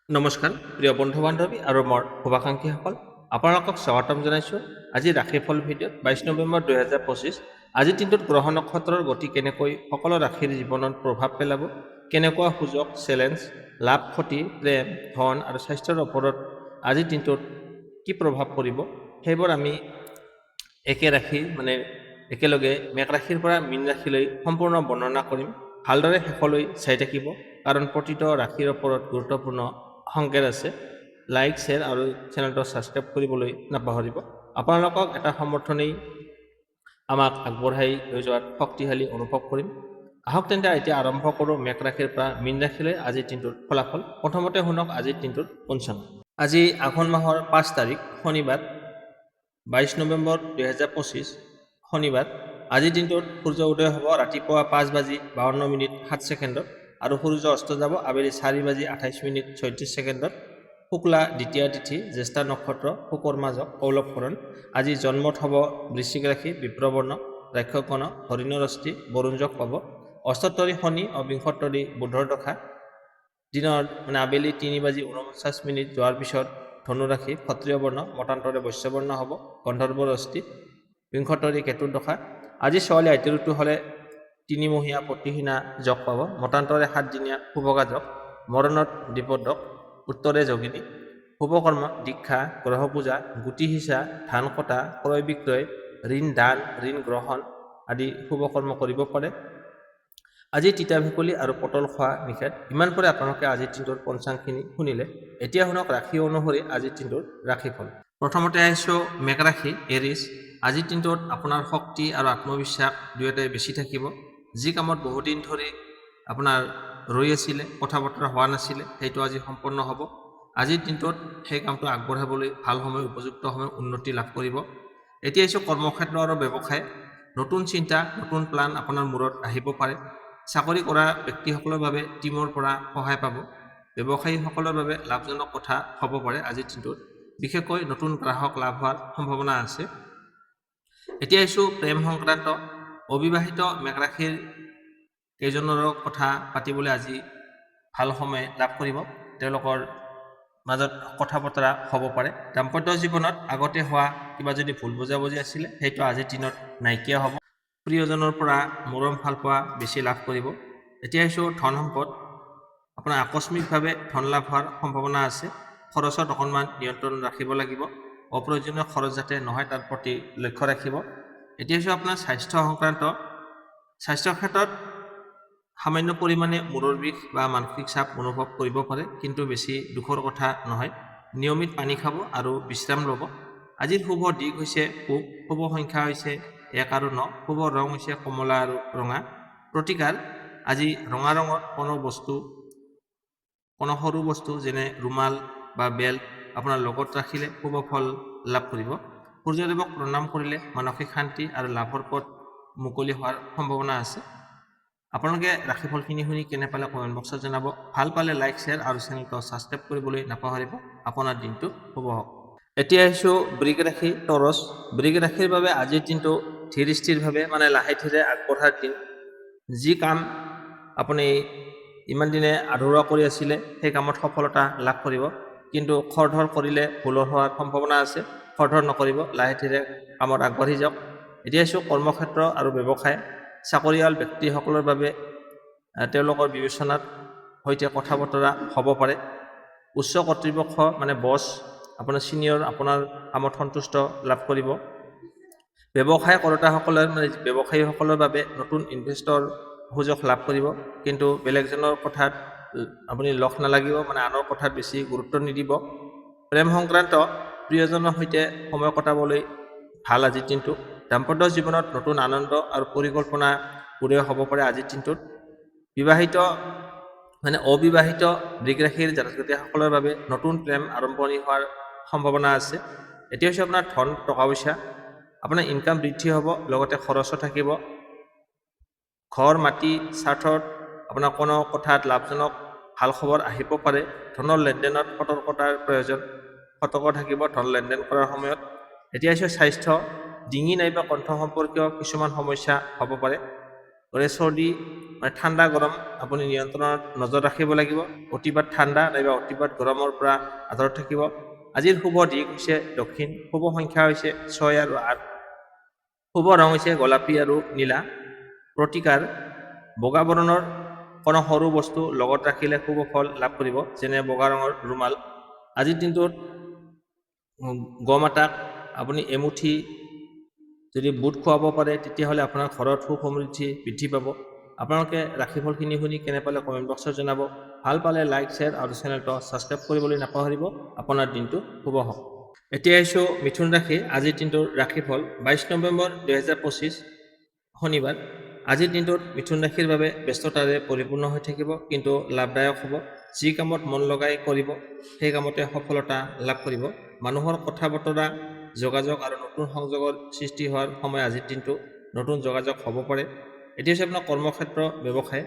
নমস্কাৰ প্ৰিয় বন্ধু বান্ধৱী আৰু মোৰ শুভাকাংক্ষীসকল আপোনালোকক স্বাগতম জনাইছোঁ আজি ৰাশিফল ভিডিঅ'ত 22 নৱেম্বৰ 2025 আজিৰ দিনটোত গ্ৰহ নক্ষত্ৰৰ গতি কেনেকৈ সকলো ৰাশিৰ জীৱনত প্ৰভাৱ পেলাব কেনেকুৱা সুযোগ চেলেঞ্জ লাভ ক্ষতি প্ৰেম ধন আৰু স্বাস্থ্যৰ ওপৰত আজিৰ দিনটোত কি প্ৰভাৱ পৰিব সেইবোৰ আমি একেলগে মেঘ ৰাশিৰ পৰা মীন ৰাশিলৈ সম্পূৰ্ণ বৰ্ণনা কৰিম ভালদৰে শেষলৈ চাই থাকিব কাৰণ প্ৰতিটো ৰাশিৰ ওপৰত গুৰুত্বপূৰ্ণ সংকেত আছে লাইক শ্বেয়াৰ আৰু চেনেলটো ছাবস্ক্ৰাইব কৰিবলৈ নাপাহৰিব আপোনালোকক এটা সমৰ্থনেই আমাক আগবঢ়াই লৈ যোৱাত শক্তিশালী অনুভৱ কৰিম আহক তেন্তে এতিয়া আৰম্ভ কৰোঁ মেঘ ৰাশিৰ পৰা মীন ৰাশিলৈ আজিৰ দিনটোৰ ফলাফল প্ৰথমতে শুনক আজিৰ দিনটোৰ পঞ্চাংগ আজি আঘোণ মাহৰ 5 তাৰিখ শনিবাৰ 22 নৱেম্বৰ 2025 শনিবাৰ আজিৰ দিনটোত সূৰ্য উদয় হ'ব ৰাতিপুৱা 5:52:07 আৰু সূৰ্য অস্ত যাব আবেলি 4:28:36 শুক্লা দ্বিতীয় তিথি জ্যেষ্ঠা নক্ষত্ৰ শুকৰ মাজক কৌলভকৰণ আজি জন্মত হ'ব বৃশ্চিক ৰাশি বিপ্ৰবৰ্ণ ৰাক্ষকগণ হৰিণৰ অস্থি বৰুণযোগ পাব অষ্টোত্তৰী শনি আৰু বিংশোত্তৰী বুধৰ দশা দিনৰ আবেলি 3:49 যোৱাৰ পিছত ধনুৰাশি ক্ষত্ৰিয় বৰ্ণ মতান্তৰে বৈশ্যবৰ্ণ হ'ব গন্ধৰ্বৰ অস্থি বিংশোত্তৰী কেতুৰ দশা আজি ছোৱালী আইতি ঋতু হ'লে 3 মহীয়া প্ৰতিহীনা যোগ পাব মতান্তৰে 7 দিনীয়া শুভগা যোগ মৰণত দ্বিপদক উত্তৰে যোগিনী শুভকৰ্ম দীক্ষা গ্ৰহ পূজা গুটি সিঁচা ধান কটা ক্ৰয় বিক্ৰয় ঋণ দান ঋণ গ্ৰহণ আদি শুভকৰ্ম কৰিব পাৰে আজি তিতা ভেকুলী আৰু পটল খোৱা নিষেধ ইমান পৰে আপোনালোকে আজিৰ দিনটোৰ পঞ্চাংগখিনি শুনিলে এতিয়া শুনক ৰাশি অনুসৰি আজিৰ দিনটোৰ ৰাশিফল প্ৰথমতে আহিছোঁ মেঘ ৰাশি এৰিছ আজিৰ দিনটোত আপোনাৰ শক্তি আৰু আত্মবিশ্বাস দুয়োটাই বেছি থাকিব যি কামত বহুদিন ধৰি আপোনাৰ ৰৈ আছিলে কথা বতৰা হোৱা নাছিলে সেইটো আজি সম্পূৰ্ণ হ'ব আজিৰ দিনটোত সেই কামটো আগবঢ়াবলৈ ভাল সময় উপযুক্ত সময় উন্নতি লাভ কৰিব এতিয়া আহিছোঁ কৰ্মক্ষেত্ৰ আৰু ব্যৱসায় নতুন চিন্তা নতুন প্লান আপোনাৰ মূৰত আহিব পাৰে চাকৰি কৰা ব্যক্তিসকলৰ বাবে টিমৰ পৰা সহায় পাব ব্যৱসায়ীসকলৰ বাবে লাভজনক কথা হ'ব পাৰে আজিৰ দিনটোত বিশেষকৈ নতুন গ্ৰাহক লাভ হোৱাৰ সম্ভাৱনা আছে এতিয়া আহিছোঁ প্ৰেম সংক্ৰান্ত অবিবাহিত মেঘ ৰাশিৰ কেইজনৰ কথা পাতিবলৈ আজি ভাল সময় লাভ কৰিব তেওঁলোকৰ মাজত কথা বতৰা হ'ব পাৰে দাম্পত্য জীৱনত আগতে হোৱা কিবা যদি ভুল বুজাবুজি আছিলে সেইটো আজিৰ দিনত নাইকিয়া হ'ব প্ৰিয়জনৰ পৰা মৰম ভাল পোৱা বেছি লাভ কৰিব এতিয়া আহিছোঁ ধন সম্পদ আপোনাৰ আকস্মিকভাৱে ধন লাভ হোৱাৰ সম্ভাৱনা আছে খৰচত অকণমান নিয়ন্ত্ৰণ ৰাখিব লাগিব অপ্ৰয়োজনীয় খৰচ যাতে নহয় তাৰ প্ৰতি লক্ষ্য ৰাখিব এতিয়া আহিছোঁ আপোনাৰ স্বাস্থ্য সংক্ৰান্ত স্বাস্থ্যৰ ক্ষেত্ৰত সামান্য পৰিমাণে মূৰৰ বিষ বা মানসিক চাপ অনুভৱ কৰিব পাৰে কিন্তু বেছি দুখৰ কথা নহয় নিয়মিত পানী খাব আৰু বিশ্ৰাম ল'ব আজিৰ শুভ দিশ হৈছে পূব শুভ সংখ্যা হৈছে 1 আৰু 9 শুভ ৰং হৈছে কমলা আৰু ৰঙা প্ৰতিকাৰ আজি ৰঙা ৰঙৰ কোনো সৰু বস্তু যেনে ৰুমাল বা বেল্ট আপোনাৰ লগত ৰাখিলে শুভ ফল লাভ কৰিব সূৰ্যদেৱক প্ৰণাম কৰিলে মানসিক শান্তি আৰু লাভৰ পথ মুকলি হোৱাৰ সম্ভাৱনা আছে আপোনালোকে ৰাশিফলখিনি শুনি কেনে পালে কমেণ্ট বক্সত জনাব ভাল পালে লাইক শ্বেয়াৰ আৰু চেনেলটো ছাবস্ক্ৰাইব কৰিবলৈ নাপাহৰিব আপোনাৰ দিনটো শুভ হওক এতিয়া আহিছোঁ বৃগ ৰাশি টৰছ বৃগ ৰাশিৰ বাবে আজিৰ দিনটো ধীৰ স্থিৰভাৱে লাহে ধীৰে আগবঢ়াৰ দিন যি কাম আপুনি ইমান দিনে আধৰুৱা কৰি আছিলে সেই কামত সফলতা লাভ কৰিব কিন্তু খৰধৰ কৰিলে ভুল হোৱাৰ সম্ভাৱনা আছে খৰধৰ নকৰিব লাহে ধীৰে কামত আগবাঢ়ি যাওক এতিয়া আহিছোঁ কৰ্মক্ষেত্ৰ আৰু ব্যৱসায় চাকৰিয়াল ব্যক্তিসকলৰ বাবে তেওঁলোকৰ বিবেচনাত সৈতে কথা বতৰা হ'ব পাৰে উচ্চ কৰ্তৃপক্ষ বছ আপোনাৰ ছিনিয়ৰ আপোনাৰ কামত সন্তুষ্ট লাভ কৰিব ব্যৱসায় কৰোঁতাসকলৰ ব্যৱসায়ীসকলৰ বাবে নতুন ইনভেষ্টৰ সুযোগ লাভ কৰিব কিন্তু বেলেগজনৰ কথাত আপুনি লগ নালাগিব আনৰ কথাত বেছি গুৰুত্ব নিদিব প্ৰেম সংক্ৰান্ত প্ৰিয়জনৰ সৈতে সময় কটাবলৈ ভাল আজিৰ দিনটো দাম্পত্য জীৱনত নতুন আনন্দ আৰু পৰিকল্পনা উদয় হ'ব পাৰে আজিৰ দিনটোত অবিবাহিত বৃগ ৰাশিৰ জাতক জাতিসকলৰ বাবে নতুন প্ৰেম আৰম্ভণি হোৱাৰ সম্ভাৱনা আছে এতিয়া হৈছে আপোনাৰ ধন টকা পইচা আপোনাৰ ইনকাম বৃদ্ধি হ'ব লগতে খৰচো থাকিব ঘৰ মাটি স্বাৰ্থত আপোনাৰ কোনো কথাত লাভজনক ভাল খবৰ আহিব পাৰে ধনৰ লেনদেনত সতৰ্কতাৰ প্ৰয়োজন সতৰ্ক থাকিব ধন লেনদেন কৰাৰ সময়ত এতিয়া হৈছে স্বাস্থ্য ডিঙি নাইবা কণ্ঠ সম্পৰ্কীয় কিছুমান সমস্যা হ'ব পাৰে গতিকে চৰ্দি মানে ঠাণ্ডা গৰম আপুনি নিয়ন্ত্ৰণত নজৰ ৰাখিব লাগিব। অতিপাত ঠাণ্ডা নাইবা অতিপাত গৰমৰ পৰা আঁতৰত থাকিব। আজিৰ শুভ দিশ হৈছে দক্ষিণ, শুভ সংখ্যা হৈছে 6 আৰু 8, শুভ ৰং হৈছে গোলাপী আৰু নীলা। প্ৰতিকাৰ বগা বৰণৰ কোনো সৰু বস্তু লগত ৰাখিলে শুভ ফল লাভ কৰিব, যেনে বগা ৰঙৰ ৰুমাল। আজিৰ দিনটোত গম এটাক আপুনি এমুঠি যদি বুট খুৱাব পাৰে তেতিয়াহ'লে আপোনাৰ ঘৰত সুখ সমৃদ্ধি বৃদ্ধি পাব। আপোনালোকে ৰাশিফলখিনি শুনি কেনে পালে কমেণ্ট বক্সত জনাব। ভাল পালে লাইক, শ্বেয়াৰ আৰু চেনেলটো ছাবস্ক্ৰাইব কৰিবলৈ নাপাহৰিব। আপোনাৰ দিনটো শুভ হওক। এতিয়া আহিছোঁ মিথুন ৰাশি। আজিৰ দিনটোৰ ৰাশিফল 22 নৱেম্বৰ 2025 শনিবাৰ। আজিৰ দিনটোত মিথুন ৰাশিৰ বাবে ব্যস্ততাৰে পৰিপূৰ্ণ হৈ থাকিব, কিন্তু লাভদায়ক হ'ব। যি কামত মন লগাই কৰিব সেই কামতে সফলতা লাভ কৰিব। মানুহৰ কথা বতৰা, যোগাযোগ আৰু নতুন সংযোগৰ সৃষ্টি হোৱাৰ সময় আজিৰ দিনটো। নতুন যোগাযোগ হ'ব পাৰে। এতিয়া হৈছে আপোনাৰ কৰ্মক্ষেত্ৰ, ব্যৱসায়,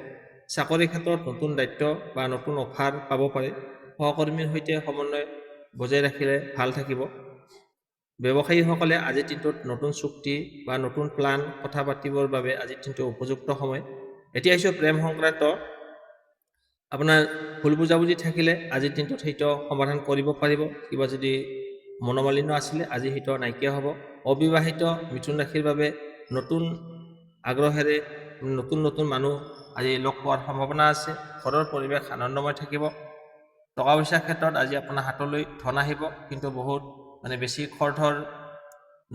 চাকৰি ক্ষেত্ৰত নতুন দায়িত্ব বা নতুন অফাৰ পাব পাৰে। সহকৰ্মীৰ সৈতে সমন্বয় বজাই ৰাখিলে ভাল থাকিব। ব্যৱসায়ীসকলে আজিৰ দিনটোত নতুন চুক্তি বা নতুন প্লান কথা পাতিবৰ বাবে আজিৰ দিনটো উপযুক্ত সময়। এতিয়া আহিছোঁ প্ৰেম সংক্ৰান্ত। আপোনাৰ ভুল বুজাবুজি থাকিলে আজিৰ দিনটোত সেইটো সমাধান কৰিব পাৰিব। কিবা যদি মনোমালিন্য আছিলে আজি সেইটো নাইকিয়া হ'ব। অবিবাহিত মিথুন ৰাশিৰ বাবে নতুন আগ্ৰহেৰে নতুন নতুন মানুহ আজি লগ পোৱাৰ সম্ভাৱনা আছে। ঘৰৰ পৰিৱেশ আনন্দময় থাকিব। টকা পইচাৰ ক্ষেত্ৰত আজি আপোনাৰ হাতলৈ ধন আহিব, কিন্তু বহুত বেছি খৰধৰ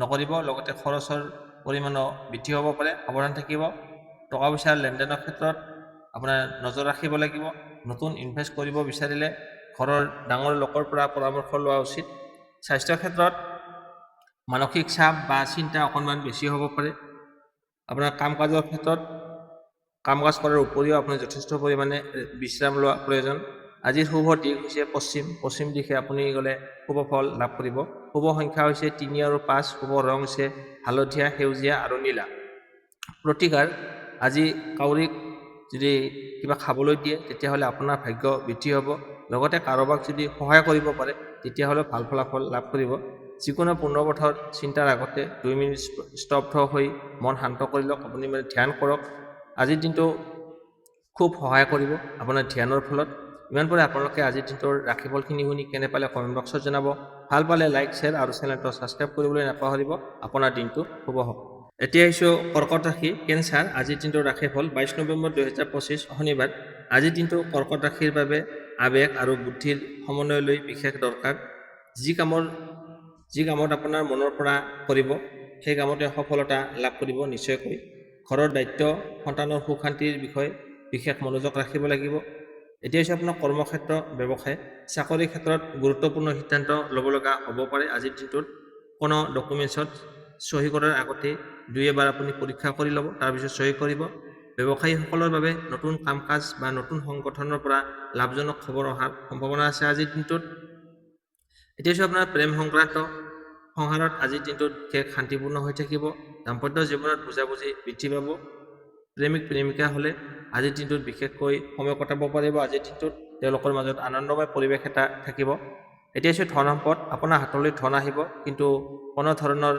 নকৰিব। লগতে খৰচৰ পৰিমাণো বৃদ্ধি হ'ব পাৰে, সাৱধান থাকিব। টকা পইচাৰ লেনদেনৰ ক্ষেত্ৰত আপোনাৰ নজৰ ৰাখিব লাগিব। নতুন ইনভেষ্ট কৰিব বিচাৰিলে ঘৰৰ ডাঙৰ লোকৰ পৰা পৰামৰ্শ লোৱা উচিত। স্বাস্থ্যৰ ক্ষেত্ৰত মানসিক চাপ বা চিন্তা অকণমান বেছি হ'ব পাৰে। আপোনাৰ কাম কাজৰ ক্ষেত্ৰত কাম কাজ কৰাৰ উপৰিও আপুনি যথেষ্ট পৰিমাণে বিশ্ৰাম লোৱা প্ৰয়োজন। আজিৰ শুভ দিশ হৈছে পশ্চিম দিশে আপুনি গ'লে শুভ ফল লাভ কৰিব। শুভ সংখ্যা হৈছে 3 আৰু 5, শুভ ৰং হৈছে হালধীয়া, সেউজীয়া আৰু নীলা। প্ৰতিকাৰ আজি কাউৰীক যদি কিবা খাবলৈ দিয়ে তেতিয়াহ'লে আপোনাৰ ভাগ্য বৃদ্ধি হ'ব। লগতে কাৰোবাক যদি সহায় কৰিব পাৰে তেতিয়াহ'লে ভাল ফলাফল লাভ কৰিব। যিকোনো পূৰ্ণবোধৰ চিন্তাৰ আগতে 2 মিনিট স্তব্ধ হৈ মন শান্ত কৰি লওক। আপুনি ধ্যান কৰক। আজিৰ দিনটো খুব সহায় কৰিব আপোনাৰ ধ্যানৰ ফলত। ইমান পৰে আপোনালোকে আজিৰ দিনটোৰ ৰাশিফলখিনি শুনি কেনে পালে কমেণ্ট বক্সত জনাব। ভাল পালে লাইক, শ্বেয়াৰ আৰু চেনেলটো ছাবস্ক্ৰাইব কৰিবলৈ নাপাহৰিব। আপোনাৰ দিনটো শুভ হওক। এতিয়া আহিছোঁ কৰ্কট ৰাশি, কেঞ্চাৰ। আজিৰ দিনটোৰ ৰাশিফল 22 নৱেম্বৰ 2025 শনিবাৰ। আজিৰ দিনটো কৰ্কট ৰাশিৰ বাবে আৱেগ আৰু বুদ্ধিৰ সমন্বয়লৈ বিশেষ দৰকাৰ। যি কামত আপোনাৰ মনৰ পৰা কৰিব সেই কামতে সফলতা লাভ কৰিব নিশ্চয়কৈ। ঘৰৰ দায়িত্ব, সন্তানৰ সুখ শান্তিৰ বিষয়ে বিশেষ মনোযোগ ৰাখিব লাগিব। এতিয়া হৈছে আপোনাৰ কৰ্মক্ষেত্ৰ, ব্যৱসায়, চাকৰিৰ ক্ষেত্ৰত গুৰুত্বপূৰ্ণ সিদ্ধান্ত ল'ব লগা হ'ব পাৰে। আজিৰ দিনটোত কোনো ডকুমেণ্টছত চহী কৰাৰ আগতে 2 এবাৰ আপুনি পৰীক্ষা কৰি ল'ব, তাৰপিছত চহী কৰিব। ব্যৱসায়ীসকলৰ বাবে নতুন কাম কাজ বা নতুন সংগঠনৰ পৰা লাভজনক খবৰ অহাৰ সম্ভাৱনা আছে আজিৰ দিনটোত। এতিয়া হৈছে আপোনাৰ প্ৰেম সংক্ৰান্ত। সংসাৰত আজিৰ দিনটোত বিশেষ শান্তিপূৰ্ণ হৈ থাকিব। দাম্পত্য জীৱনত বুজাবুজি বৃদ্ধি পাব। প্ৰেমিক প্ৰেমিকা হ'লে আজিৰ দিনটোত বিশেষকৈ সময় কটাব পাৰিব। আজিৰ দিনটোত তেওঁলোকৰ মাজত আনন্দময় পৰিৱেশ এটা থাকিব। এতিয়া হৈছে ধন সম্পদ। আপোনাৰ হাতলৈ ধন আহিব, কিন্তু কোনো ধৰণৰ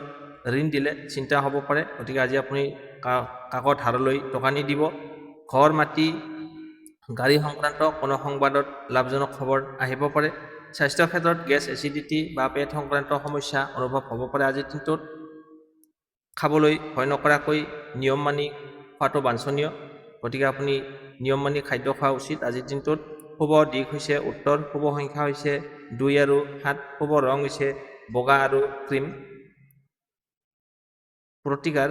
ঋণ দিলে চিন্তা হ'ব পাৰে। গতিকে আজি আপুনি কাকো ধাৰলৈ টকা নিদিব। ঘৰ, মাটি, গাড়ী সংক্ৰান্ত কোনো সংবাদত লাভজনক খবৰ আহিব পাৰে। স্বাস্থ্যৰ ক্ষেত্ৰত গেছ, এচিডিটি বা পেট সংক্ৰান্ত সমস্যা অনুভৱ হ'ব পাৰে। আজিৰ দিনটোত খাবলৈ ভয় নকৰাকৈ নিয়ম মানি খোৱাটো বাঞ্ছনীয়। গতিকে আপুনি নিয়ম মানি খাদ্য খোৱা উচিত আজিৰ দিনটোত। শুভ দিশ হৈছে উত্তৰ, শুভ সংখ্যা হৈছে 2 আৰু 7, শুভ ৰং হৈছে বগা আৰু ক্ৰীম। প্ৰতিকাৰ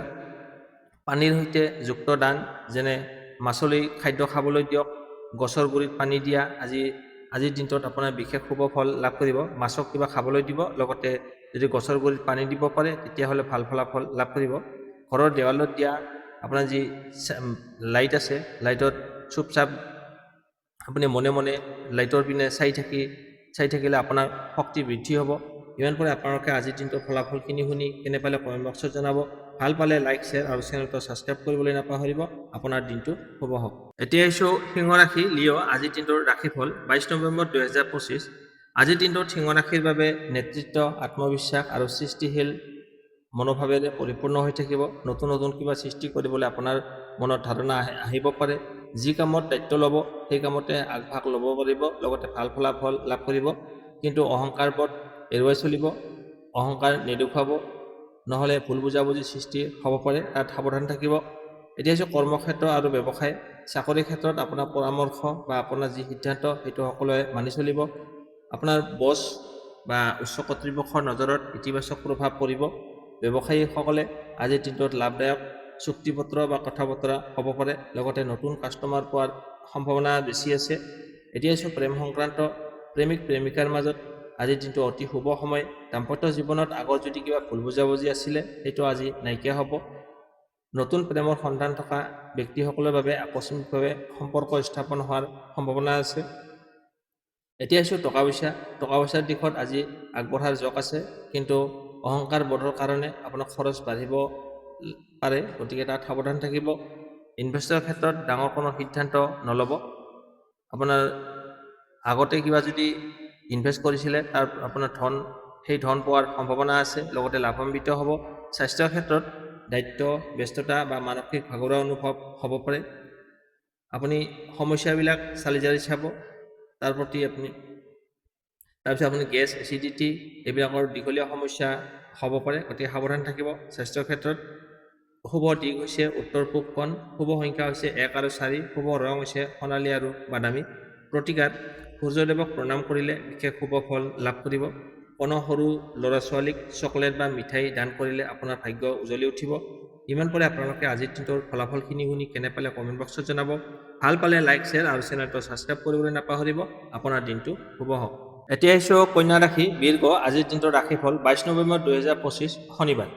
পানীৰ সৈতে যুক্ত দান, যেনে মাছলৈ খাদ্য খাবলৈ দিয়ক, গছৰ গুৰিত পানী দিয়া আজিৰ দিনটোত আপোনাৰ বিশেষ শুভ ফল লাভ কৰিব। মাছক কিবা খাবলৈ দিব, লগতে যদি গছৰ গুৰিত পানী দিব পাৰে তেতিয়াহ'লে ভাল ফলাফল লাভ কৰিব। ঘৰৰ দেৱালত দিয়া আপোনাৰ যি লাইট আছে, লাইটত চুপচাপ আপুনি মনে মনে লাইটৰ পিনে চাই থাকিলে আপোনাৰ শক্তি বৃদ্ধি হ'ব। ইমান পৰে আপোনালোকে আজিৰ দিনটোৰ ফলাফলখিনি শুনি কেনে পালে কমেণ্ট বক্সত জনাব। ভাল পালে লাইক, শ্বেয়াৰ আৰু চেনেলটো ছাবস্ক্ৰাইব কৰিবলৈ নাপাহৰিব। আপোনাৰ দিনটো শুভ হওক। এতিয়া আহিছোঁ সিংহ ৰাশি, লিঅ'। আজিৰ দিনটোৰ ৰাশিফল 22 নৱেম্বৰ 2025। আজিৰ দিনটোত সিংহ ৰাশিৰ বাবে নেতৃত্ব, আত্মবিশ্বাস আৰু সৃষ্টিশীল মনোভাৱেৰে পৰিপূৰ্ণ হৈ থাকিব। নতুন নতুন কিবা সৃষ্টি কৰিবলৈ আপোনাৰ মনত ধাৰণা আহিব পাৰে। যি কামত দায়িত্ব ল'ব সেই কামতে আগভাগ ল'ব পাৰিব, লগতে ভাল ফলাফল লাভ কৰিব। কিন্তু অহংকাৰবোধ এৰুৱাই চলিব, অহংকাৰ নেদেখুৱাব, নহ'লে ভুল বুজাবুজি সৃষ্টি হ'ব পাৰে, তাত সাৱধান থাকিব। এতিয়া হৈছে কৰ্মক্ষেত্ৰ আৰু ব্যৱসায়। চাকৰিৰ ক্ষেত্ৰত আপোনাৰ পৰামৰ্শ বা আপোনাৰ যি সিদ্ধান্ত সেইটো সকলোৱে মানি চলিব। আপোনাৰ বছ বা উচ্চ কৰ্তৃপক্ষৰ নজৰত ইতিবাচক প্ৰভাৱ পৰিব। ব্যৱসায়ীসকলে আজিৰ দিনটোত লাভদায়ক চুক্তিপত্ৰ বা কথা বতৰা হ'ব পাৰে, লগতে নতুন কাষ্টমাৰ পোৱাৰ সম্ভাৱনা বেছি আছে। এতিয়া হৈছে প্ৰেম সংক্ৰান্ত। প্ৰেমিক প্ৰেমিকাৰ মাজত আজিৰ দিনটো অতি শুভ সময়। দাম্পত্য জীৱনত আগৰ যদি কিবা ভুল বুজাবুজি আছিলে সেইটো আজি নাইকিয়া হ'ব। নতুন প্ৰেমৰ সন্ধান থকা ব্যক্তিসকলৰ বাবে আকস্মিকভাৱে সম্পৰ্ক স্থাপন হোৱাৰ সম্ভাৱনা আছে। এতিয়া হৈছে টকা পইচাৰ দিশত আজি আগবঢ়াৰ যোগ আছে, কিন্তু অহংকাৰ বোধৰ কাৰণে আপোনাৰ খৰচ বাঢ়িব পাৰে, গতিকে তাত সাৱধান থাকিব। ইনভেষ্টৰ ক্ষেত্ৰত ডাঙৰ কোনো সিদ্ধান্ত নল'ব। আপোনাৰ আগতে কিবা যদি ইনভেষ্ট কৰিছিলে তাৰ আপোনাৰ সেই ধন পোৱাৰ সম্ভাৱনা আছে, লগতে লাভান্বিত হ'ব। স্বাস্থ্যৰ ক্ষেত্ৰত দায়িত্ব, ব্যস্ততা বা মানসিক ভাগৰুৱা অনুভৱ হ'ব পাৰে। আপুনি সমস্যাবিলাক চালি জাৰি চাব, তাৰ প্ৰতি তাৰপিছত আপুনি গেছ, এচিডিটি এইবিলাকৰ দীঘলীয়া সমস্যা হ'ব পাৰে, গতিকে সাৱধান থাকিব। স্বাস্থ্যৰ ক্ষেত্ৰত শুভ দিশ হৈছে উত্তৰ পূব কোণ, শুভ সংখ্যা হৈছে 1 আৰু 4, শুভ ৰং হৈছে সোণালী আৰু বাদামী। প্ৰতিকাৰ: সূৰ্যদেৱক প্ৰণাম কৰিলে বিশেষ শুভ ফল লাভ কৰিব। কোনো সৰু ল'ৰা ছোৱালীক চকলেট বা মিঠাই দান কৰিলে আপোনাৰ ভাগ্য উজ্বলি উঠিব। ইমান পৰে আপোনালোকে আজিৰ দিনটোৰ ফলাফলখিনি শুনি কেনে পালে কমেণ্ট বক্সত জনাব। ভাল পালে লাইক, শ্বেয়াৰ আৰু চেনেলটো ছাবস্ক্ৰাইব কৰিবলৈ নাপাহৰিব। আপোনাৰ দিনটো শুভ হওক। এতিয়া আহিছোঁ কন্যা ৰাশি বীৰ্ঘ। আজিৰ দিনটোৰ ৰাশিফল 22 নৱেম্বৰ 2025 শনিবাৰ।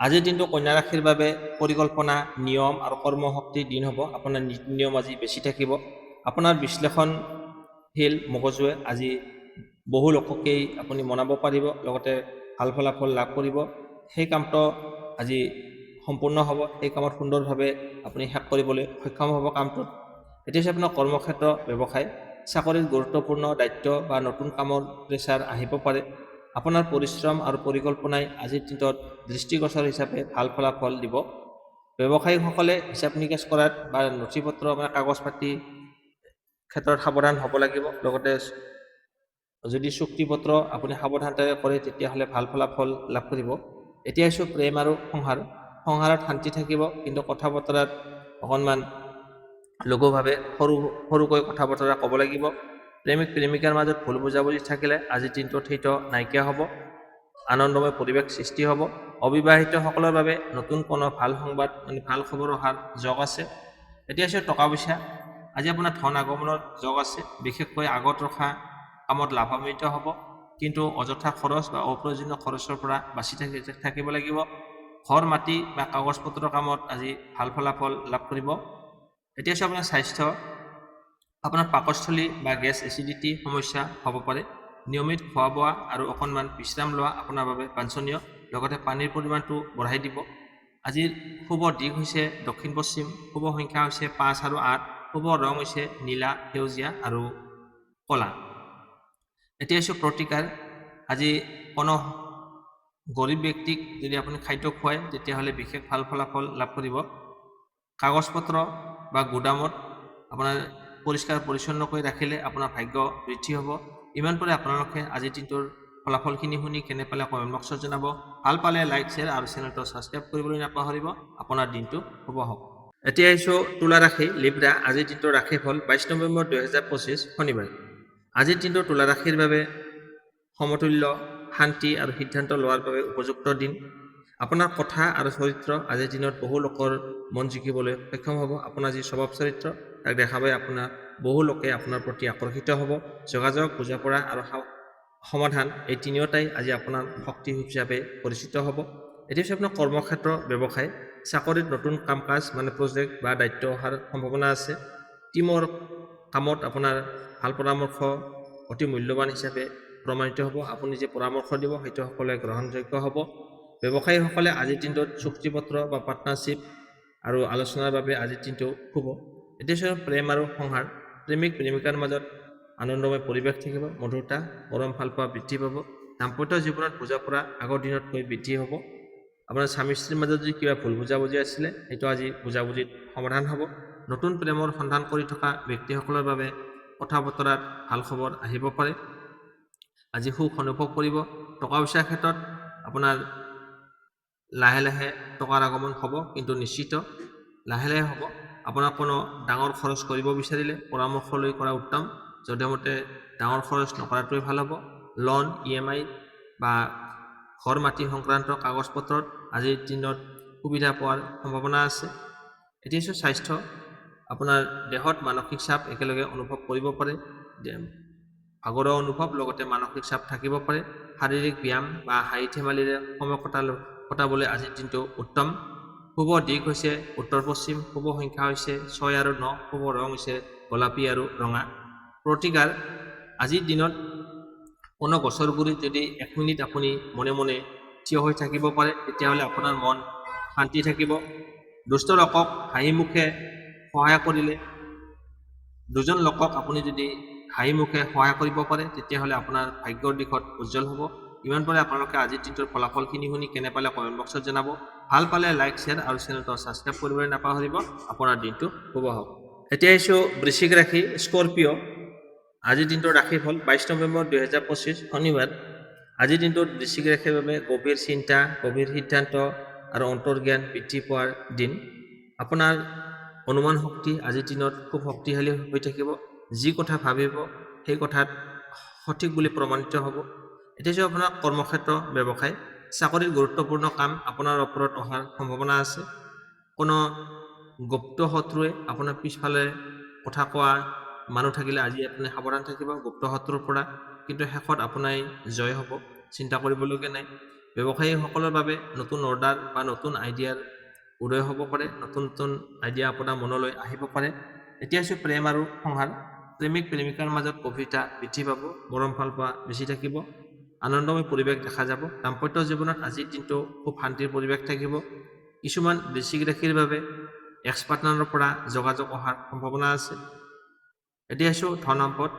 আজিৰ দিনটো কন্যা ৰাশিৰ বাবে পৰিকল্পনা, নিয়ম আৰু কৰ্মশক্তিৰ দিন হ'ব। আপোনাৰ নীতি নিয়ম আজি বেছি থাকিব। আপোনাৰ বিশ্লেষণশীল মগজুৱে আজি বহু লোককেই আপুনি মনাব পাৰিব, লগতে ভাল ফলাফল লাভ কৰিব। সেই কামটো আজি সম্পূৰ্ণ হ'ব, সেই কামত সুন্দৰভাৱে আপুনি শেষ কৰিবলৈ সক্ষম হ'ব কামটোত। এতিয়া হৈছে আপোনাৰ কৰ্মক্ষেত্ৰ, ব্যৱসায়। চাকৰিত গুৰুত্বপূৰ্ণ দায়িত্ব বা নতুন কামৰ প্ৰেছাৰ আহিব পাৰে। আপোনাৰ পৰিশ্ৰম আৰু পৰিকল্পনাই আজিৰ দিনটোত দৃষ্টিগোচৰ হিচাপে ভাল ফলাফল দিব। ব্যৱসায়ীসকলে হিচাপ নিকাচ কৰাত বা নথিপত্ৰ বা কাগজ পাতি ক্ষেত্ৰত সাৱধান হ'ব লাগিব। লগতে যদি চুক্তিপত্ৰ আপুনি সাৱধানতাৰে কৰে তেতিয়াহ'লে ভাল ফলাফল লাভ কৰিব। এতিয়া হৈছে প্ৰেম আৰু সংসাৰত শান্তি থাকিব, কিন্তু কথা বতৰাত অকণমান লঘুভাৱে সৰুকৈ কথা বতৰা ক'ব লাগিব। প্ৰেমিক প্ৰেমিকাৰ মাজত ভুল বুজাবুজি থাকিলে আজিৰ দিনটোত সেইটো নাইকিয়া হ'ব। আনন্দময় পৰিৱেশ সৃষ্টি হ'ব। অবিবাহিতসকলৰ বাবে নতুন কোনো ভাল সংবাদ ভাল খবৰ অহাৰ যোগ আছে। এতিয়া হৈছে টকা পইচা। আজি আপোনাৰ ধন আগমনৰ যোগ আছে। বিশেষকৈ আগত ৰখা কামত লাভান্বিত হ'ব, কিন্তু অযথা খৰচ বা অপ্ৰয়োজনীয় খৰচৰ পৰা বাচি থাকিব লাগিব। ঘৰ, মাটি বা কাগজ পত্ৰৰ কামত আজি ভাল ফলাফল লাভ কৰিব। এতিয়া হৈছে আপোনাৰ স্বাস্থ্য। আপোনাৰ পাকস্থলী বা গেছ, এচিডিটি সমস্যা হ'ব পাৰে। নিয়মিত খোৱা বোৱা আৰু অকণমান বিশ্ৰাম লোৱা আপোনাৰ বাবে বাঞ্ছনীয়, লগতে পানীৰ পৰিমাণটো বঢ়াই দিব। আজিৰ শুভ দিশ হৈছে দক্ষিণ পশ্চিম, শুভ সংখ্যা হৈছে 5 আৰু 8, শুভ ৰং হৈছে নীলা, সেউজীয়া আৰু ক'লা। এতিয়া হৈছে প্ৰতিকাৰ: আজি কোনো গৰীব ব্যক্তিক যদি আপুনি খাদ্য খুৱায় তেতিয়াহ'লে বিশেষ ভাল ফলাফল লাভ কৰিব। কাগজ পত্ৰ বা গুদামত আপোনাৰ পৰিষ্কাৰ পৰিচ্ছন্নকৈ ৰাখিলে আপোনাৰ ভাগ্য বৃদ্ধি হ'ব। ইমান পৰে আপোনালোকে আজিৰ দিনটোৰ ফলাফলখিনি শুনি কেনে পালে কমেণ্ট বক্সত জনাব। ভাল পালে লাইক, শ্বেয়াৰ আৰু চেনেলটো ছাবস্ক্ৰাইব কৰিবলৈ নাপাহৰিব। আপোনাৰ দিনটো শুভ হওক। এতিয়া আহিছোঁ তুলা ৰাশি লিব্ৰা। আজিৰ দিনটোৰ ৰাশিফল 22 নৱেম্বৰ 2025 শনিবাৰ। আজিৰ দিনটো তুলা ৰাশিৰ বাবে সমতুল্য, শান্তি আৰু সিদ্ধান্ত লোৱাৰ বাবে উপযুক্ত দিন। আপোনাৰ কথা আৰু চৰিত্ৰ আজিৰ দিনত বহু লোকৰ মন জিকিবলৈ সক্ষম হ'ব। আপোনাৰ যি স্বভাৱ চৰিত্ৰ তাক দেখা পাই বহু লোকে আপোনাৰ প্ৰতি আকৰ্ষিত হ'ব। যোগাযোগ, বুজাপৰা আৰু সমাধান এই তিনিওটাই আজি আপোনাৰ শক্তি হিচাপে পৰিচিত হ'ব। এতিয়া হৈছে আপোনাৰ কৰ্মক্ষেত্ৰ, ব্যৱসায়। চাকৰিত নতুন কাম কাজ প্ৰজেক্ট বা দায়িত্ব অহাৰ সম্ভাৱনা আছে। টিমৰ কামত আপোনাৰ ভাল পৰামৰ্শ অতি মূল্যৱান হিচাপে প্ৰমাণিত হ'ব। আপুনি যে পৰামৰ্শ দিব সেইটো সকলোৱে গ্ৰহণযোগ্য হ'ব। ব্যৱসায়ীসকলে আজিৰ দিনটোত চুক্তিপত্ৰ বা পাৰ্টনাৰশ্বিপ আৰু আলোচনাৰ বাবে আজিৰ দিনটো শুভ। এতিয়া প্ৰেম আৰু সংসাৰ। প্ৰেমিক প্ৰেমিকাৰ মাজত আনন্দময় পৰিৱেশ থাকিব, মধুৰতা, মৰম ভাল পোৱা বৃদ্ধি পাব। দাম্পত্য জীৱনত বুজাপৰা আগৰ দিনতকৈ বৃদ্ধি হ'ব। আপোনাৰ স্বামী স্ত্ৰীৰ মাজত যদি কিবা ভুল বুজাবুজি আছিলে সেইটো আজি বুজাবুজিত সমাধান হ'ব। নতুন প্ৰেমৰ সন্ধান কৰি থকা ব্যক্তিসকলৰ বাবে কথা বতৰাত ভাল খবৰ আহিব পাৰে। আজি সুখ অনুভৱ কৰিব। টকা পইচাৰ ক্ষেত্ৰত আপোনাৰ লাহে লাহে টকাৰ আগমন হ'ব, কিন্তু নিশ্চিত লাহে লাহে হ'ব। আপোনাৰ কোনো ডাঙৰ খৰচ কৰিব বিচাৰিলে পৰামৰ্শ লৈ কৰা উত্তম। যধে-মধে ডাঙৰ খৰচ নকৰাটোৱে ভাল হ'ব। লোন, EMI বা ঘৰ মাটি সংক্ৰান্ত কাগজ পত্ৰত আজিৰ দিনত সুবিধা পোৱাৰ সম্ভাৱনা আছে। এতিয়া হৈছে স্বাস্থ্য। আপোনাৰ দেহত মানসিক চাপ একেলগে অনুভৱ কৰিব পাৰে। ভাগৰুৱা অনুভৱ লগতে মানসিক চাপ থাকিব পাৰে। শাৰীৰিক ব্যায়াম বা হাঁহি ধেমালিৰে সময় কটাবলৈ আজিৰ দিনটো উত্তম। শুভ দিশ হৈছে উত্তৰ পশ্চিম। শুভ সংখ্যা হৈছে 6 আৰু 9। শুভ ৰং হৈছে গোলাপী আৰু ৰঙা। প্ৰতিকাৰ: আজিৰ দিনত কোনো গছৰ গুৰিত যদি 1 মিনিট আপুনি মনে মনে থিয় হৈ থাকিব পাৰে, তেতিয়াহ'লে আপোনাৰ মন শান্তি থাকিব। দুষ্ট লোকক হাঁহি মুখে সহায় কৰিলে, দুজন লোকক আপুনি যদি হাঁহি মুখে সহায় কৰিব পাৰে, তেতিয়াহ'লে আপোনাৰ ভাগ্যৰ দিশত উজ্জ্বল হ'ব। ইমান পাৰে আপোনালোকে আজিৰ দিনটোৰ ফলাফলখিনি শুনি কেনে পালে কমেণ্ট বক্সত জনাব। ভাল পালে লাইক, শ্বেয়াৰ আৰু চেনেলটো ছাবস্ক্ৰাইব কৰিবলৈ নাপাহৰিব। আপোনাৰ দিনটো শুভ হওক। এতিয়া আহিছোঁ বৃশ্চিক ৰাশি, স্কৰপিঅ'। আজিৰ দিনটোৰ ৰাশিফল 22 নৱেম্বৰ 2025 শনিবাৰ। আজিৰ দিনটোত বৃশ্চিক ৰাশিৰ বাবে গভীৰ চিন্তা, গভীৰ সিদ্ধান্ত আৰু অন্তৰ্জ্ঞান বৃদ্ধি পোৱাৰ দিন। আপোনাৰ অনুমান শক্তি আজিৰ দিনত খুব শক্তিশালী হৈ থাকিব। যি কথা ভাবিব সেই কথাত সঠিক বুলি প্ৰমাণিত হ'ব। এতিয়া আপোনাৰ কৰ্মক্ষেত্ৰ, ব্যৱসায়, চাকৰিৰ গুৰুত্বপূৰ্ণ কাম আপোনাৰ ওপৰত অহাৰ সম্ভাৱনা আছে। কোনো গুপ্ত শত্ৰুৱে আপোনাৰ পিছফালে কথা কোৱা মানুহ থাকিলে আজি আপুনি সাৱধান থাকিব গুপ্ত শত্ৰুৰ পৰা, কিন্তু শেষত আপোনাৰ জয় হ'ব, চিন্তা কৰিবলগীয়া নাই। ব্যৱসায়ীসকলৰ বাবে নতুন অৰ্ডাৰ বা নতুন আইডিয়াৰ উদয় হ'ব পাৰে। নতুন নতুন আইডিয়া আপোনাৰ মনলৈ আহিব পাৰে। এতিয়া হৈছে প্ৰেম আৰু সংসাৰ। প্ৰেমিক প্ৰেমিকাৰ মাজত গভীৰতা বৃদ্ধি পাব, মৰম ভাল পোৱা বেছি থাকিব, আনন্দময় পৰিৱেশ দেখা যাব। দাম্পত্য জীৱনত আজিৰ দিনটো খুব শান্তিৰ পৰিৱেশ থাকিব। কিছুমান বৃশ্চিক ৰাশিৰ বাবে এক্স পাৰ্টনাৰৰ পৰা যোগাযোগ অহাৰ সম্ভাৱনা আছে। এতিয়া আছোঁ ধন সম্পদ।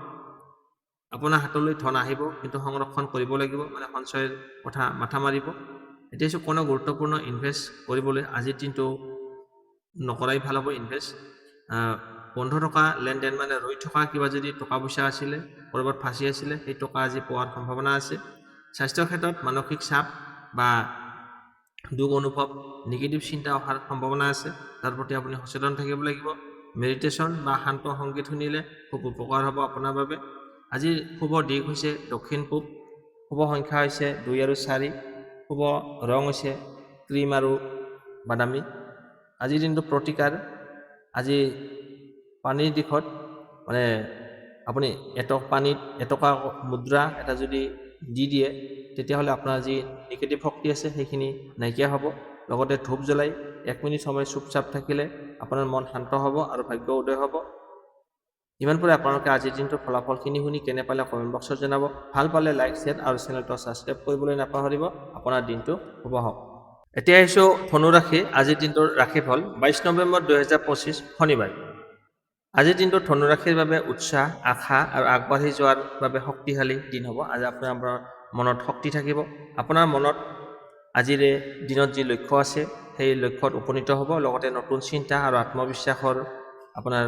আপোনাৰ হাতলৈ ধন আহিব, কিন্তু সংৰক্ষণ কৰিব লাগিব, মানে সঞ্চয়ৰ কথা মাথা মাৰিব। এতিয়া আছোঁ কোনো গুৰুত্বপূৰ্ণ ইনভেষ্ট কৰিবলৈ আজিৰ দিনটো নকৰাই ভাল হ'ব। ইনভেষ্ট বন্ধ থকা লেনদেন, মানে ৰৈ থকা কিবা যদি টকা পইচা আছিলে, ক'ৰবাত ফাঁচি আছিলে, সেই টকা আজি পোৱাৰ সম্ভাৱনা আছে। স্বাস্থ্যৰ ক্ষেত্ৰত মানসিক চাপ বা দুখ অনুভৱ, নিগেটিভ চিন্তা অহাৰ সম্ভাৱনা আছে। তাৰ প্ৰতি আপুনি সচেতন থাকিব লাগিব। মেডিটেশ্যন বা শান্ত সংগীত শুনিলে খুব উপকাৰ হ'ব আপোনাৰ বাবে। আজিৰ শুভ দিশ হৈছে দক্ষিণ পূব। শুভ সংখ্যা হৈছে 2 আৰু 4। শুভ ৰং হৈছে ক্ৰীম আৰু বাদামী। আজিৰ দিনটো প্ৰতিকাৰ: আজি পানীৰ দিশত, মানে আপুনি পানীত এটকা মুদ্ৰা এটা যদি দি দিয়ে, তেতিয়াহ'লে আপোনাৰ যি নিগেটিভ শক্তি আছে সেইখিনি নাইকিয়া হ'ব। লগতে ধূপ জ্বলাই 1 মিনিট সময় চুপচাপ থাকিলে আপোনাৰ মন শান্ত হ'ব আৰু ভাগ্য উদয় হ'ব। ইমান পাৰে আপোনালোকে আজিৰ দিনটোৰ ফলাফলখিনি শুনি কেনে পালে কমেণ্ট বক্সত জনাব। ভাল পালে লাইক, শ্বেয়াৰ আৰু চেনেলটো ছাবস্ক্ৰাইব কৰিবলৈ নাপাহৰিব। আপোনাৰ দিনটো শুভ হওক। এতিয়া আহিছোঁ ধনু ৰাশি। আজিৰ দিনটোৰ ৰাশিফল 22 নৱেম্বৰ 2025 শনিবাৰ। আজিৰ দিনটোত ধনু ৰাশিৰ বাবে উৎসাহ, আশা আৰু আগবাঢ়ি যোৱাৰ বাবে শক্তিশালী দিন হ'ব। আজি আপোনাৰ মনত শক্তি থাকিব। আপোনাৰ মনত আজিৰ দিনত যি লক্ষ্য আছে সেই লক্ষ্যত উপনীত হ'ব। লগতে নতুন চিন্তা আৰু আত্মবিশ্বাসৰ আপোনাৰ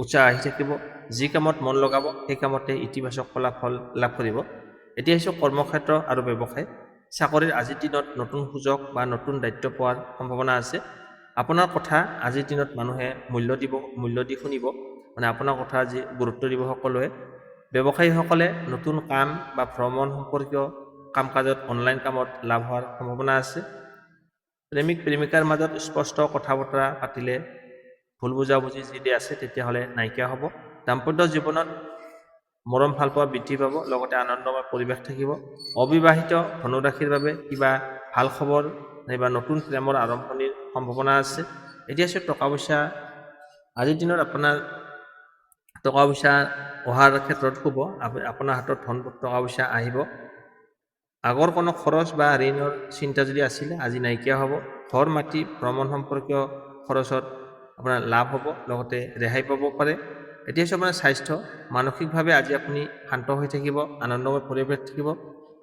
উৎসাহ আহি থাকিব। যি কামত মন লগাব সেই কামতে ইতিবাচক ফলাফল লাভ কৰিব। এতিয়া আহিছোঁ কৰ্মক্ষেত্ৰ আৰু ব্যৱসায়। চাকৰিৰ আজিৰ দিনত নতুন সুযোগ বা নতুন দায়িত্ব পোৱাৰ সম্ভাৱনা আছে। আপোনাৰ কথা আজিৰ দিনত মানুহে মূল্য দি শুনিব, মানে আপোনাৰ কথা আজি গুৰুত্ব দিব সকলোৱে। ব্যৱসায়ীসকলে নতুন কাম বা ভ্ৰমণ সম্পৰ্কীয় কাম কাজত, অনলাইন কামত লাভ হোৱাৰ সম্ভাৱনা আছে। প্ৰেমিক প্ৰেমিকাৰ মাজত স্পষ্ট কথা বতৰা পাতিলে ভুল বুজাবুজি যদি আছে তেতিয়াহ'লে নাইকিয়া হ'ব। দাম্পত্য জীৱনত মৰম ভাল পোৱা বৃদ্ধি পাব, লগতে আনন্দময় পৰিৱেশ থাকিব। অবিবাহিত ধনু ৰাশিৰ বাবে কিবা ভাল খবৰ নাইবা নতুন প্ৰেমৰ আৰম্ভণিৰ সম্ভাৱনা আছে। এতিয়া আছে টকা পইচা। আজিৰ দিনত আপোনাৰ টকা পইচা অহাৰ ক্ষেত্ৰত শুভ। আপোনাৰ হাতত টকা পইচা আহিব। আগৰ কোনো খৰচ বা ঋণৰ চিন্তা যদি আছিলে আজি নাইকিয়া হ'ব। ঘৰ মাটি ভ্ৰমণ সম্পৰ্কীয় খৰচত আপোনাৰ লাভ হ'ব, লগতে ৰেহাই পাব পাৰে। এতিয়া হৈছে আপোনাৰ স্বাস্থ্য। মানসিকভাৱে আজি আপুনি শান্ত হৈ থাকিব, আনন্দময় পৰিৱেশ থাকিব,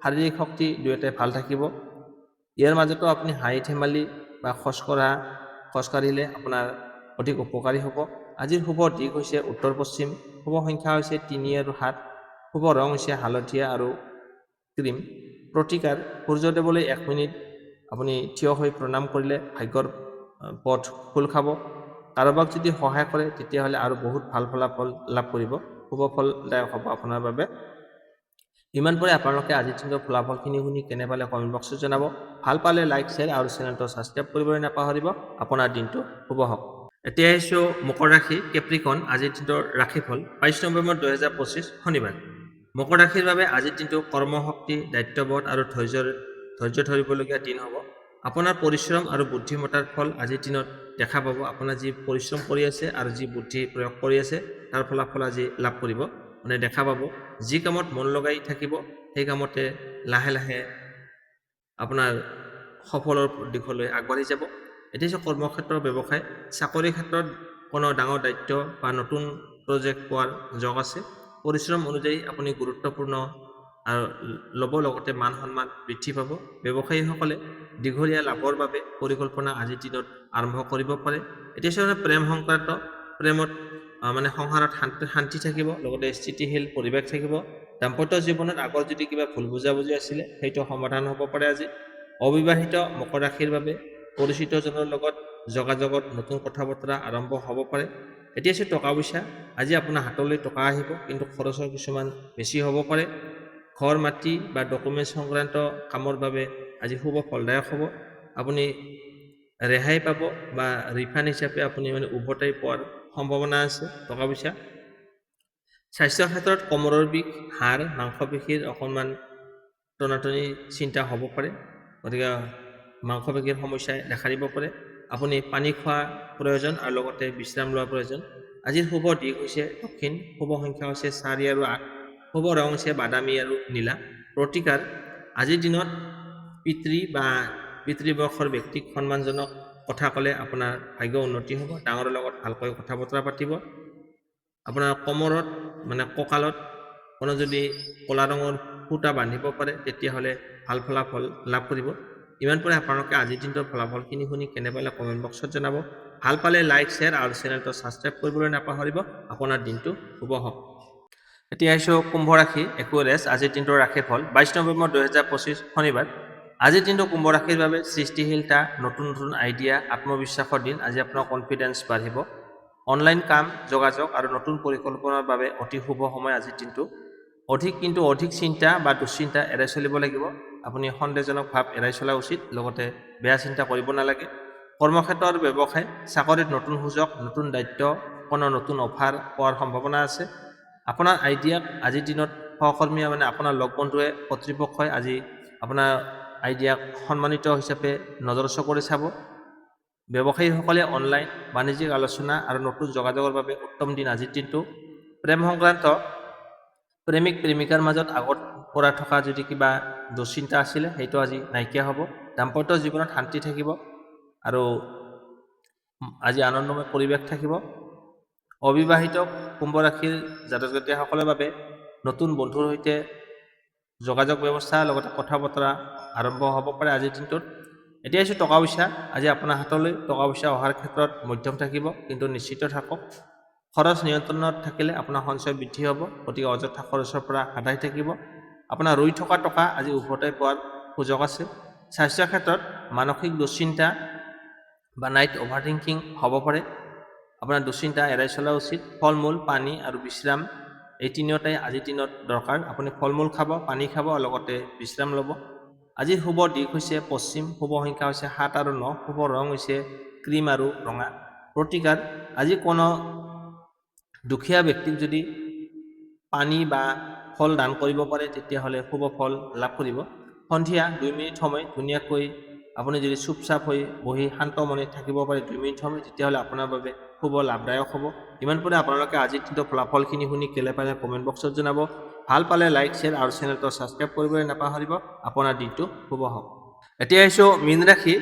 শাৰীৰিক শক্তি দুয়োটাই ভাল থাকিব। ইয়াৰ মাজতো আপুনি হাঁহি ধেমালি বা খোজকাঢ়িলে আপোনাৰ অধিক উপকাৰী হ'ব। আজিৰ শুভ দিশ হৈছে উত্তৰ পশ্চিম, শুভ সংখ্যা হৈছে 3 আৰু 7, শুভ ৰং হৈছে হালধীয়া আৰু ক্ৰীম। প্ৰতিকাৰ সূৰ্যদেৱলৈ 1 মিনিট আপুনি থিয় হৈ প্ৰণাম কৰিলে ভাগ্যৰ পথ খোল খাব। কাৰোবাক যদি সহায় কৰে তেতিয়াহ'লে আৰু বহুত ভাল ফলাফল লাভ কৰিব, শুভ ফলদায়ক হ'ব আপোনাৰ বাবে। ইমান পৰে আপোনালোকে আজিৰ দিনটোৰ ফলাফলখিনি শুনি কেনে পালে কমেণ্ট বক্সত জনাব। ভাল পালে লাইক, শ্বেয়াৰ আৰু চেনেলটো ছাবস্ক্ৰাইব কৰিবলৈ নাপাহৰিব। আপোনাৰ দিনটো শুভ হওক। এতিয়া আহিছোঁ মকৰ ৰাশি কেপ্ৰিকন, আজিৰ দিনটোৰ ৰাশিফল 22 নৱেম্বৰ 2025 শনিবাৰ। মকৰ ৰাশিৰ বাবে আজিৰ দিনটো কৰ্মশক্তি, দায়িত্ববোধ আৰু ধৈৰ্য ধৰিবলগীয়া দিন হ'ব। আপোনাৰ পৰিশ্ৰম আৰু বুদ্ধিমত্তাৰ ফল আজিৰ দিনত দেখা পাব। আপোনাৰ যি পৰিশ্ৰম কৰি আছে আৰু যি বুদ্ধি প্ৰয়োগ কৰি আছে তাৰ ফলাফল আজি লাভ কৰিব, মানে দেখা পাব। যি কামত মন লগাই থাকিব সেই কামতে লাহে লাহে আপোনাৰ সফলৰ দিশলৈ আগবাঢ়ি যাব। এতিয়া কৰ্মক্ষেত্ৰৰ ব্যৱসায়, চাকৰি ক্ষেত্ৰত কোনো ডাঙৰ দায়িত্ব বা নতুন প্ৰজেক্ট পোৱাৰ যোগ আছে। পৰিশ্ৰম অনুযায়ী আপুনি গুৰুত্বপূৰ্ণ আৰু ল'ব, লগতে মান সন্মান বৃদ্ধি পাব। ব্যৱসায়ীসকলে দীঘলীয়া লাভৰ বাবে পৰিকল্পনা আজিৰ দিনত আৰম্ভ কৰিব পাৰে। এতিয়া প্ৰেম সংক্ৰান্ত, প্ৰেমত মানে সংসাৰত শান্তি থাকিব, লগতে স্থিতিশীল পৰিৱেশ থাকিব। দাম্পত্য জীৱনত আগৰ যদি কিবা ভুল বুজাবুজি আছিলে সেইটো সমাধান হ'ব পাৰে আজি। অবিবাহিত মকৰ ৰাশিৰ বাবে পৰিচিতজনৰ লগত যোগাযোগত নতুন কথা বতৰা আৰম্ভ হ'ব পাৰে। এতিয়া টকা পইচা, আজি আপোনাৰ হাতলৈ টকা আহিব, কিন্তু খৰচৰ কিছুমান বেছি হ'ব পাৰে। ঘৰ, মাটি বা ডকুমেণ্টছ সংক্ৰান্ত কামৰ বাবে আজি শুভ ফলদায়ক হ'ব। আপুনি ৰেহাই পাব বা ৰিফাণ্ড হিচাপে আপুনি উভতাই পোৱাৰ সম্ভাৱনা আছে টকা পইচা। স্বাস্থ্যৰ ক্ষেত্ৰত কোমৰৰ বিষ, হাড়, মাংসপেশীৰ অকণমান টনাটনি চিন্তা হ'ব পাৰে, গতিকে মাংসপেশীৰ সমস্যাই দেখা দিব পাৰে। আপুনি পানী খোৱা প্ৰয়োজন আৰু লগতে বিশ্ৰাম লোৱা প্ৰয়োজন। আজিৰ শুভ দিশ হৈছে দক্ষিণ, শুভ সংখ্যা হৈছে 4 আৰু 8, শুভ ৰং হৈছে বাদামী আৰু নীলা। প্ৰতিকাৰ আজিৰ দিনত পিতৃবয়সৰ ব্যক্তিক সন্মানজনক কথা ক'লে আপোনাৰ ভাগ্য উন্নতি হ'ব। ডাঙৰৰ লগত ভালকৈ কথা বতৰা পাতিব। আপোনাৰ কোমৰত মানে কঁকালত কোনো যদি ক'লা ৰঙৰ সূতা বান্ধিব পাৰে তেতিয়াহ'লে ভাল ফলাফল লাভ কৰিব। ইমান পৰে আপোনালোকে আজিৰ দিনটোৰ ফলাফলখিনি শুনি কেনে পালে কমেণ্ট বক্সত জনাব। ভাল পালে লাইক, শ্বেয়াৰ আৰু চেনেলটো ছাবস্ক্ৰাইব কৰিবলৈ নাপাহৰিব। আপোনাৰ দিনটো শুভ হওক। এতিয়া আহিছোঁ কুম্ভ ৰাশি একুৱেৰিয়াছ, আজিৰ দিনটোৰ ৰাশিফল 22 নৱেম্বৰ 2025 শনিবাৰ। আজিৰ দিনটো কুম্ভ ৰাশিৰ বাবে সৃষ্টিশীলতা, নতুন আইডিয়া, আত্মবিশ্বাসৰ দিন। আজি আপোনাৰ কনফিডেন্স বাঢ়িব। অনলাইন কাম, যোগাযোগ আৰু নতুন পৰিকল্পনাৰ বাবে অতি শুভ সময় আজিৰ দিনটো। অধিক চিন্তা বা দুশ্চিন্তা এৰাই চলিব লাগিব। আপুনি সন্দেহজনক ভাৱ এৰাই চলা উচিত, লগতে বেয়া চিন্তা কৰিব নালাগে। কৰ্মক্ষেত্ৰ আৰু ব্যৱসায়, চাকৰিত নতুন সুযোগ, নতুন দায়িত্ব, কোনো নতুন অফাৰ পোৱাৰ সম্ভাৱনা আছে। আপোনাৰ আইডিয়াক আজিৰ দিনত সহকৰ্মী আপোনাৰ লগ বন্ধুৱে, কৰ্তৃপক্ষই আজি আপোনাৰ আইডিয়াক সন্মানিত হিচাপে নজৰ চকুৰে চাব। ব্যৱসায়ীসকলে অনলাইন বাণিজ্যিক আলোচনা আৰু নতুন যোগাযোগৰ বাবে উত্তম দিন আজিৰ দিনটো। প্ৰেম সংক্ৰান্ত, প্ৰেমিকাৰ মাজত আগত পৰা থকা যদি কিবা দুশ্চিন্তা আছিলে সেইটো আজি নাইকিয়া হ'ব। দাম্পত্য জীৱনত শান্তি থাকিব আৰু আজি আনন্দময় পৰিৱেশ থাকিব। অবিবাহিত কুম্ভ ৰাশিৰ জাতক জাতিসকলৰ বাবে নতুন বন্ধুৰ সৈতে যোগাযোগ ব্যৱস্থা, লগতে কথা বতৰা আৰম্ভ হ'ব পাৰে আজিৰ দিনটোত। এতিয়া টকা পইচা, আজি আপোনাৰ হাতলৈ টকা পইচা অহাৰ ক্ষেত্ৰত মধ্যম থাকিব, কিন্তু নিশ্চিত থাকক। খৰচ নিয়ন্ত্ৰণত থাকিলে আপোনাৰ সঞ্চয় বৃদ্ধি হ'ব, গতিকে অযথা খৰচৰ পৰা হাত থাকিব। আপোনাৰ ৰৈ থকা টকা আজি উভতাই পোৱাৰ সুযোগ আছে। স্বাস্থ্যৰ ক্ষেত্ৰত মানসিক দুশ্চিন্তা বা নাইট অভাৰথিংকিং হ'ব পাৰে। আপোনাৰ দুশ্চিন্তা এৰাই চলা উচিত। ফল মূল, পানী আৰু বিশ্ৰাম, এই তিনিওটাই আজিৰ দিনত দৰকাৰ। আপুনি ফল মূল খাব, পানী খাব, লগতে বিশ্ৰাম ল'ব। আজিৰ শুভ দিশ হৈছে পশ্চিম, শুভ সংখ্যা হৈছে 7 আৰু 9, শুভ ৰং হৈছে ক্ৰীম আৰু ৰঙা। প্ৰতিকাৰ আজি কোনো দুখীয়া ব্যক্তিক যদি পানী বা ফল দান কৰিব পাৰে তেতিয়াহ'লে শুভ ফল লাভ কৰিব। সন্ধিয়া 2 মিনিট সময় ধুনীয়াকৈ আপুনি যদি চুপচাপ হৈ বহি শান্ত মনে থাকিব পাৰে 2 মিনিট সময়, তেতিয়াহ'লে আপোনাৰ বাবে শুভ লাভদায়ক হ'ব। ইমান পৰে আপোনালোকে আজিৰ দিনটোৰ ফলাফলখিনি শুনি কেলে পালে কমেণ্ট বক্সত জনাব। ভাল পালে লাইক, শ্বেয়াৰ আৰু চেনেলটো ছাবস্ক্ৰাইব কৰিবলৈ নাপাহৰিব। আপোনাৰ দিনটো শুভ হওক। এতিয়া আহিছোঁ মীন ৰাশি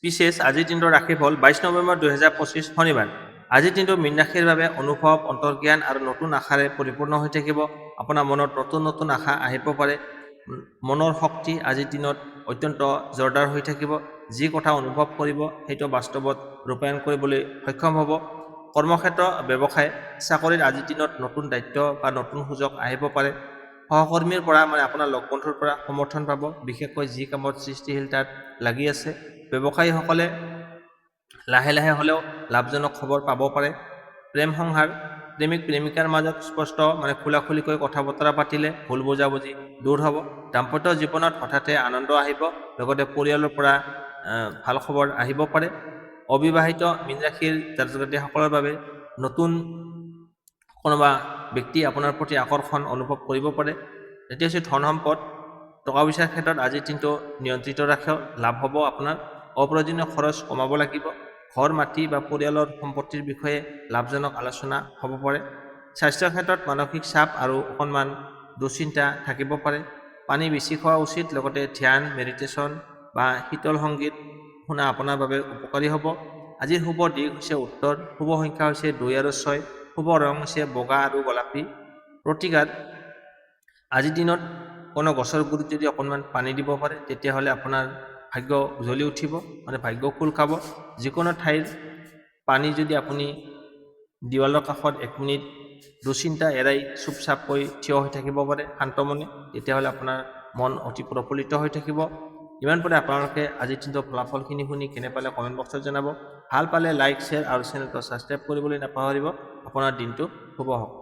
পিছেছ, আজিৰ দিনটোৰ ৰাশিফল 22 নৱেম্বৰ 2025 শনিবাৰ। আজিৰ দিনটো মীন ৰাশিৰ বাবে অনুভৱ, অন্তৰ্জ্ঞান আৰু নতুন আশাৰে পৰিপূৰ্ণ হৈ থাকিব। আপোনাৰ মনত নতুন আশা আহিব পাৰে। মনৰ শক্তি আজিৰ দিনত অত্যন্ত জোৰদাৰ হৈ থাকিব। যি কথা অনুভৱ কৰিব সেইটো বাস্তৱত ৰূপায়ণ কৰিবলৈ সক্ষম হ'ব। কৰ্মক্ষেত্ৰ, ব্যৱসায়, চাকৰিত আজিৰ দিনত নতুন দায়িত্ব বা নতুন সুযোগ আহিব পাৰে। সহকৰ্মীৰ পৰা আপোনাৰ লগ বন্ধুৰ পৰা সমৰ্থন পাব, বিশেষকৈ যি কামত সৃষ্টিশীলতাত লাগি আছে। ব্যৱসায়ীসকলে লাহে লাহে হ'লেও লাভজনক খবৰ পাব পাৰে। প্ৰেম সংসাৰ, প্ৰেমিক প্ৰেমিকাৰ মাজত স্পষ্ট খোলাখুলিকৈ কথা বতৰা পাতিলে ভুল বুজাবুজি দূৰ হ'ব। দাম্পত্য জীৱনত হঠাতে আনন্দ আহিব, লগতে পৰিয়ালৰ পৰা ভাল খবৰ আহিব পাৰে। অবিবাহিত মীন ৰাশিৰ জাতক-জাতিসকলৰ বাবে নতুন কোনোবা ব্যক্তি আপোনাৰ প্ৰতি আকৰ্ষণ অনুভৱ কৰিব পাৰে। এতিয়া হৈছে ধন সম্পদ, টকা পইচাৰ ক্ষেত্ৰত আজিৰ দিনটো নিয়ন্ত্ৰিত ৰাখক, লাভ হ'ব আপোনাৰ। অপ্ৰয়োজনীয় খৰচ কমাব লাগিব। ঘৰ, মাটি বা পৰিয়ালৰ সম্পত্তিৰ বিষয়ে লাভজনক আলোচনা হ'ব পাৰে। স্বাস্থ্যৰ ক্ষেত্ৰত মানসিক চাপ আৰু অকণমান দুশ্চিন্তা থাকিব পাৰে। পানী বেছি খোৱা উচিত, লগতে ধ্যান, মেডিটেশ্যন বা শীতল সংগীত শুনা আপোনাৰ বাবে উপকাৰী হ'ব। আজিৰ শুভ দিশ হৈছে উত্তৰ, শুভ সংখ্যা হৈছে 2 আৰু 6, শুভ ৰং হৈছে বগা আৰু গোলাপী। প্ৰতিকাৰ, আজিৰ দিনত কোনো গছৰ গুৰিত যদি অকণমান পানী দিব পাৰে তেতিয়াহ'লে আপোনাৰ ভাগ্য উজ্বলি উঠিব, ভাগ্য খোল খাব। যিকোনো ঠাইৰ পানী যদি আপুনি দিৱালৰ কাষত 1 মিনিট দুশ্চিন্তা এৰাই চুপচাপকৈ থিয় হৈ থাকিব পাৰে শান্ত মনে, তেতিয়াহ'লে আপোনাৰ মন অতি প্ৰফুল্লিত হৈ থাকিব। ইমান পাৰে আপোনালোকে আজিৰ দিনটোৰ ফলাফলখিনি শুনি কেনে পালে কমেণ্ট বক্সত জনাব। ভাল পালে লাইক, শ্বেয়াৰ আৰু চেনেলটো ছাবস্ক্ৰাইব কৰিবলৈ নাপাহৰিব। আপোনাৰ দিনটো শুভ হওক।